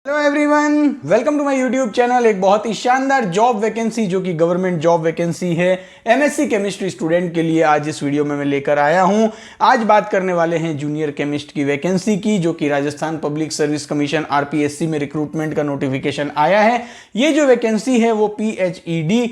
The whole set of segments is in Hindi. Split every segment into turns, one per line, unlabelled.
Hello everyone, welcome to my YouTube channel. एक बहुत ही शानदार जॉब वैकेंसी जो कि गवर्नमेंट जॉब वैकेंसी है एमएससी केमिस्ट्री स्टूडेंट के लिए आज इस वीडियो में मैं लेकर आया हूं। आज बात करने वाले हैं जूनियर केमिस्ट की वैकेंसी की, जो कि Rajasthan public service commission RPSC में रिक्रूटमेंट का नोटिफिकेशन आया है। ये जो वैकेंसी है वो PHED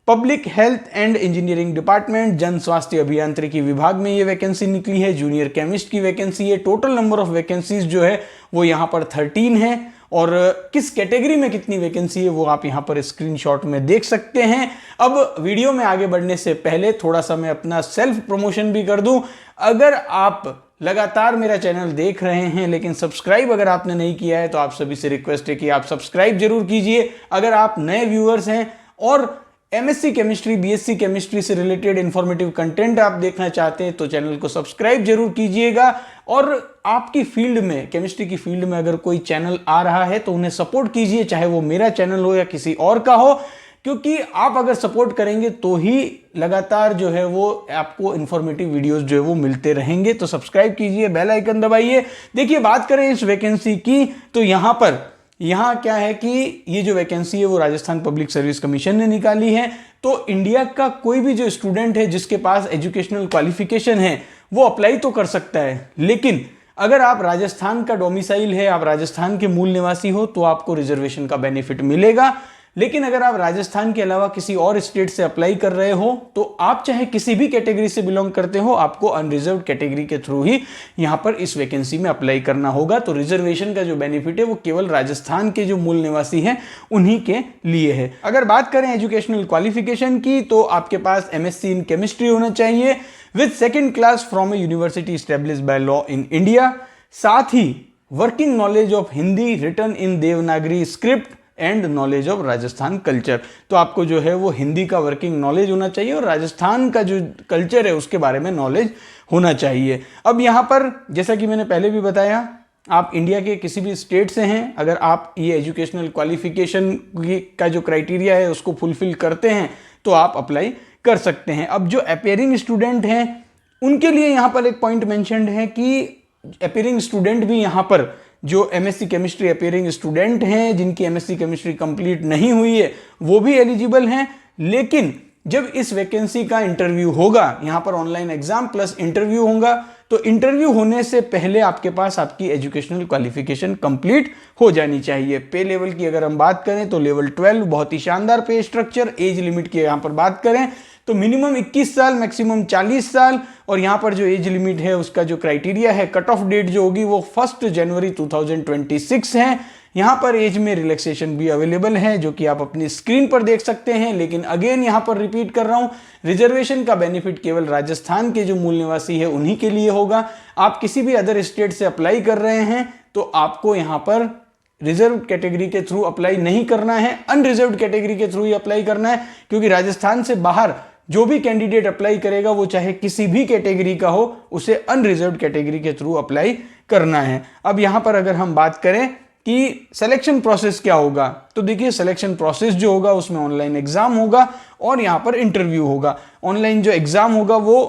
public health and engineering department जन स्वास्थ्य अभियांत्रिकी विभाग में ये वैकेंसी निकली है। जूनियर केमिस्ट की वैकेंसी है। टोटल नंबर ऑफ वैकेंसीज जो है वो यहाँ पर 13 है और किस कैटेगरी में कितनी वैकेंसी है वो आप यहाँ पर स्क्रीनशॉट में देख सकते हैं। अब वीडियो में आगे बढ़ने से पहले थोड़ा सा मैं अपना सेल्फ प्रमोशन भी कर दूं। अगर आप लगातार मेरा चैनल देख रहे हैं लेकिन सब्सक्राइब अगर आपने नहीं किया है तो आप सभी से रिक्वेस्ट है कि आप सब्सक्राइब जरूर कीजिए। अगर आप नए व्यूअर्स हैं और एमएससी केमिस्ट्री बीएससी केमिस्ट्री से रिलेटेड इंफॉर्मेटिव कंटेंट आप देखना चाहते हैं तो चैनल को सब्सक्राइब जरूर कीजिएगा। और आपकी फील्ड में, केमिस्ट्री की फील्ड में अगर कोई चैनल आ रहा है तो उन्हें सपोर्ट कीजिए, चाहे वो मेरा चैनल हो या किसी और का हो, क्योंकि आप अगर सपोर्ट करेंगे तो ही लगातार जो है वो आपको इंफॉर्मेटिव वीडियोस जो है वो मिलते रहेंगे। तो सब्सक्राइब कीजिए, बेल आइकन दबाइए। देखिए, बात करें इस वैकेंसी की तो यहाँ क्या है कि ये जो वैकेंसी है वो राजस्थान पब्लिक सर्विस कमीशन ने निकाली है। तो इंडिया का कोई भी जो स्टूडेंट है जिसके पास एजुकेशनल क्वालिफिकेशन है वो अप्लाई तो कर सकता है, लेकिन अगर आप राजस्थान का डोमिसाइल है, आप राजस्थान के मूल निवासी हो तो आपको रिजर्वेशन का बेनिफिट मिलेगा। लेकिन अगर आप राजस्थान के अलावा किसी और स्टेट से अप्लाई कर रहे हो तो आप चाहे किसी भी कैटेगरी से बिलोंग करते हो, आपको अनरिजर्व्ड कैटेगरी के थ्रू ही यहां पर इस वैकेंसी में अप्लाई करना होगा। तो रिजर्वेशन का जो बेनिफिट है वो केवल राजस्थान के जो मूल निवासी हैं उन्हीं के लिए है। अगर बात करें एजुकेशनल क्वालिफिकेशन की तो आपके पास एमएससी इन केमिस्ट्री होना चाहिए with second class from a university established by law in India. साथ ही working knowledge of Hindi written in Devanagari script and knowledge of Rajasthan culture. तो आपको जो है वो हिंदी का वर्किंग नॉलेज होना चाहिए और राजस्थान का जो कल्चर है उसके बारे में नॉलेज होना चाहिए। अब यहाँ पर जैसा कि मैंने पहले भी बताया, आप इंडिया के किसी भी स्टेट से हैं, अगर आप ये एजुकेशनल क्वालिफिकेशन का जो क्राइटेरिया है उसको फुलफिल करते हैं तो आप अप्लाई कर सकते हैं। अब जो अपीयरिंग स्टूडेंट हैं उनके लिए यहाँ पर एक पॉइंट मेंशन्ड है कि अपीयरिंग स्टूडेंट भी यहाँ पर जो एमएससी केमिस्ट्री अपीयरिंग स्टूडेंट हैं जिनकी एमएससी केमिस्ट्री कंप्लीट नहीं हुई है वो भी एलिजिबल हैं। लेकिन जब इस वैकेंसी का इंटरव्यू होगा, यहाँ पर ऑनलाइन एग्जाम प्लस इंटरव्यू होगा, तो इंटरव्यू होने से पहले आपके पास आपकी एजुकेशनल क्वालिफिकेशन कंप्लीट हो जानी चाहिए। पे लेवल की अगर हम बात करें तो लेवल 12 बहुत ही शानदार पे स्ट्रक्चर। एज लिमिट की यहाँ पर बात करें तो मिनिमम 21 साल, मैक्सिमम 40 साल। और यहाँ पर जो एज लिमिट है उसका जो क्राइटेरिया है, कट ऑफ डेट जो होगी वो 1 जनवरी 2026 है। यहाँ पर एज में रिलैक्सेशन भी अवेलेबल है जो कि आप अपनी स्क्रीन पर देख सकते हैं। लेकिन अगेन यहाँ पर रिपीट कर रहा हूँ, रिजर्वेशन का बेनिफिट केवल राजस्थान के जो मूल निवासी है उन्हीं के लिए होगा। आप किसी भी अदर स्टेट से अप्लाई कर रहे हैं तो आपको यहाँ पर रिजर्व कैटेगरी के थ्रू अप्लाई नहीं करना है, अनरिजर्व्ड कैटेगरी के थ्रू ही अप्लाई करना है, क्योंकि राजस्थान से बाहर जो भी कैंडिडेट अप्लाई करेगा वो चाहे किसी भी कैटेगरी का हो, उसे अनरिजर्व्ड कैटेगरी के थ्रू अप्लाई करना है। अब यहाँ पर अगर हम बात करें कि सिलेक्शन प्रोसेस क्या होगा, तो देखिए सिलेक्शन प्रोसेस जो होगा उसमें ऑनलाइन एग्जाम होगा और यहाँ पर इंटरव्यू होगा। ऑनलाइन जो एग्जाम होगा वो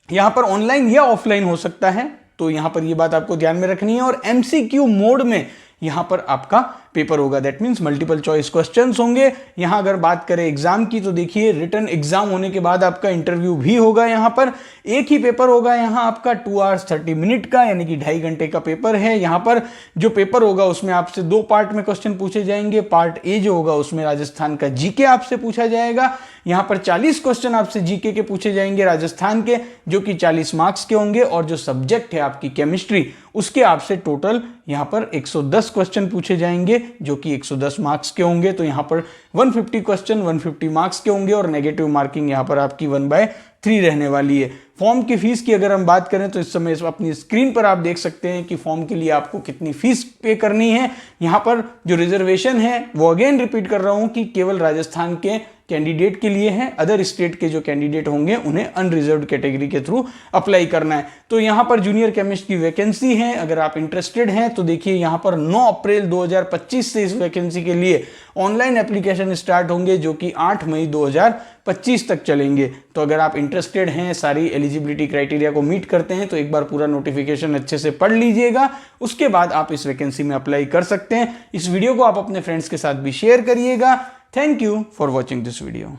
यहाँ पर ऑनलाइन या ऑफलाइन हो सकता है, तो यहाँ पर ये बात आपको ध्यान में रखनी है। और एमसीक्यू मोड में यहाँ पर आपका पेपर होगा, that means multiple choice questions होंगे। यहाँ अगर बात करें एग्जाम की तो देखिए रिटन एग्जाम होने के बाद आपका इंटरव्यू भी होगा। यहाँ पर एक ही पेपर होगा, यहाँ आपका 2 hours 30 minute का, यानी कि 2.5 घंटे का पेपर है। यहाँ पर जो पेपर होगा उसमें आपसे 2 पार्ट में क्वेश्चन पूछे जाएंगे। पार्ट ए जो होगा उसमें राजस्थान का जीके आपसे पूछा जाएगा। यहाँ पर 40 क्वेश्चन आपसे जीके के पूछे जाएंगे राजस्थान के, जो कि 40 मार्क्स के होंगे। और जो सब्जेक्ट है आपकी केमिस्ट्री, उसके आपसे टोटल यहाँ पर 110 क्वेश्चन पूछे जाएंगे जो कि 110 मार्क्स के होंगे। तो यहाँ पर 150 क्वेश्चन 150 मार्क्स के होंगे और नेगेटिव मार्किंग यहाँ पर आपकी 1/3 रहने वाली है। फॉर्म की फीस की अगर हम बात करें तो इस समय अपनी स्क्रीन पर आप देख सकते हैं कि फॉर्म के लिए आपको कितनी फीस पे करनी है। यहाँ पर जो रिजर्वेशन है वो अगेन रिपीट कर रहा हूँ कि केवल राजस्थान के कैंडिडेट के लिए है, अदर स्टेट के जो कैंडिडेट होंगे उन्हें अनरिजर्व्ड कैटेगरी के थ्रू अप्लाई करना है। तो यहाँ पर जूनियर केमिस्ट की वैकेंसी है, अगर आप इंटरेस्टेड हैं तो देखिए यहाँ पर 9 अप्रैल 2025 से इस वैकेंसी के लिए ऑनलाइन एप्लीकेशन स्टार्ट होंगे जो कि 8 मई 2025 तक चलेंगे। तो अगर आप इंटरेस्टेड हैं, सारी एलिजिबिलिटी क्राइटेरिया को मीट करते हैं, तो एक बार पूरा नोटिफिकेशन अच्छे से पढ़ लीजिएगा, उसके बाद आप इस वैकेंसी में अप्लाई कर सकते हैं। इस वीडियो को आप अपने फ्रेंड्स के साथ भी शेयर करिएगा। Thank you for watching this video.